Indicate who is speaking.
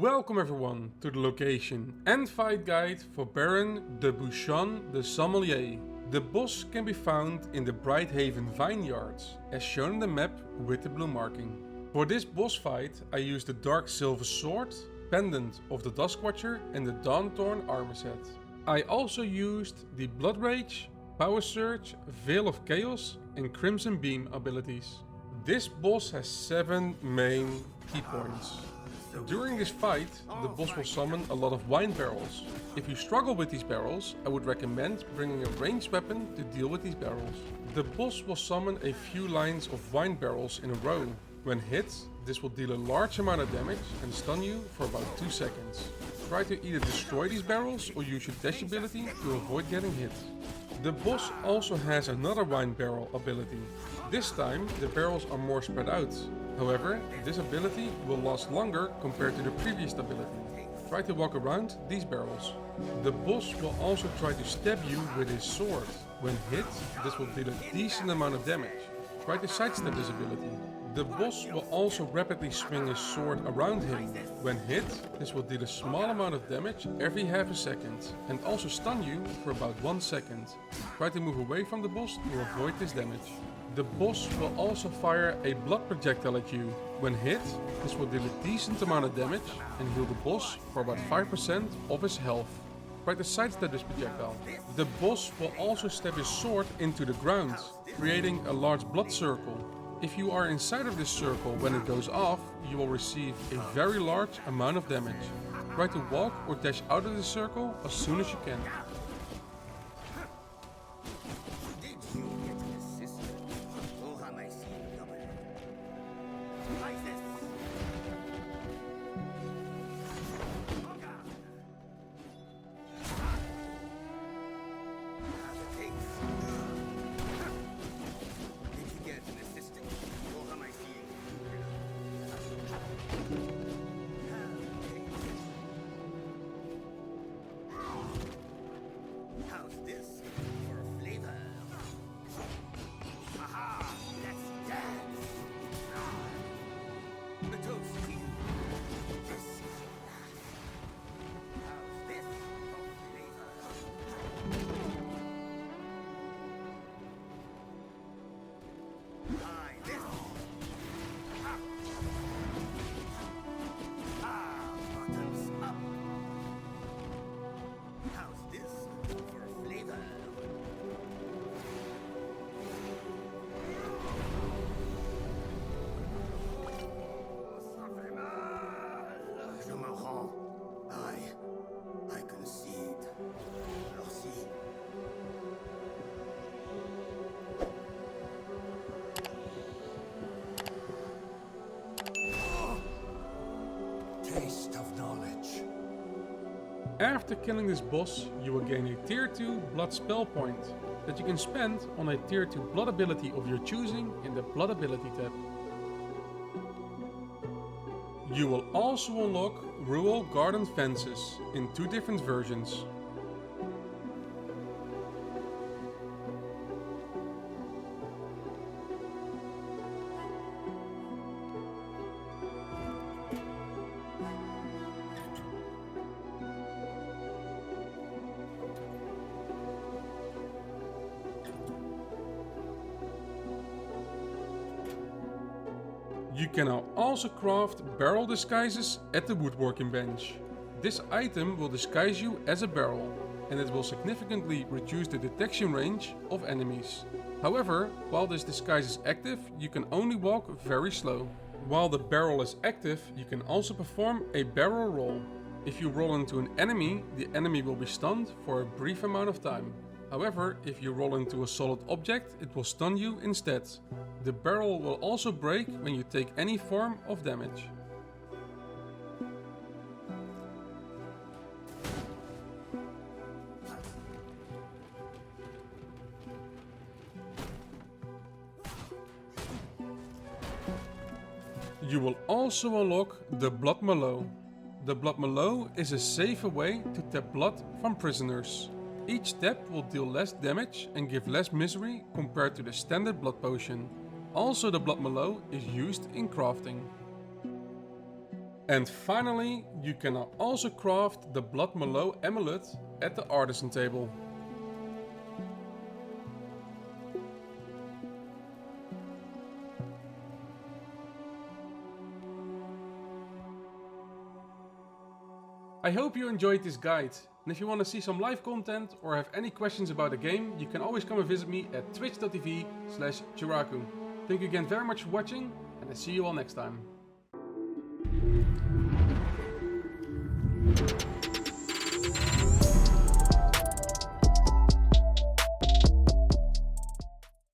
Speaker 1: Welcome everyone to the location and fight guide for Baron de Bouchon the Sommelier. The boss can be found in the Brighthaven Vineyards, as shown on the map with the blue marking. For this boss fight I used the Dark Silver Sword, Pendant of the Duskwatcher and the Dawnthorn armor set. I also used the Blood Rage, Power Surge, Veil of Chaos and Crimson Beam abilities. This boss has 7 main key points. During this fight, the boss will summon a lot of wine barrels. If you struggle with these barrels, I would recommend bringing a ranged weapon to deal with these barrels. The boss will summon a few lines of wine barrels in a row. When hit, this will deal a large amount of damage and stun you for about 2 seconds. Try to either destroy these barrels or use your dash ability to avoid getting hit. The boss also has another wine barrel ability. This time the barrels are more spread out. However, this ability will last longer compared to the previous ability. Try to walk around these barrels. The boss will also try to stab you with his sword. When hit, this will deal a decent amount of damage. Try to sidestep this ability. The boss will also rapidly swing his sword around him. When hit, this will deal a small amount of damage every half a second and also stun you for about 1 second. Try to move away from the boss to avoid this damage. The boss will also fire a blood projectile at you. When hit, this will deal a decent amount of damage and heal the boss for about 5% of his health. Try to sidestep this projectile. The boss will also stab his sword into the ground, creating a large blood circle. If you are inside of this circle when it goes off, you will receive a very large amount of damage. Try to walk or dash out of the circle as soon as you can.
Speaker 2: Taste of knowledge.
Speaker 1: After killing this boss, you will gain a tier 2 blood spell point that you can spend on a tier 2 blood ability of your choosing in the blood ability tab. You will also unlock rural garden fences in 2 different versions. You can now also craft barrel disguises at the woodworking bench. This item will disguise you as a barrel, and it will significantly reduce the detection range of enemies. However, while this disguise is active, you can only walk very slow. While the barrel is active, you can also perform a barrel roll. If you roll into an enemy, the enemy will be stunned for a brief amount of time. However, if you roll into a solid object, it will stun you instead. The barrel will also break when you take any form of damage. You will also unlock the Blood Merlot. The Blood Merlot is a safer way to tap blood from prisoners. Each tap will deal less damage and give less misery compared to the standard blood potion. Also, the Blood Merlot is used in crafting. And finally, you can now also craft the Blood Merlot Amulet at the artisan table. I hope you enjoyed this guide, and if you want to see some live content or have any questions about the game, you can always come and visit me at twitch.tv/Chiraku. Thank you again very much for watching, and I see you all next time.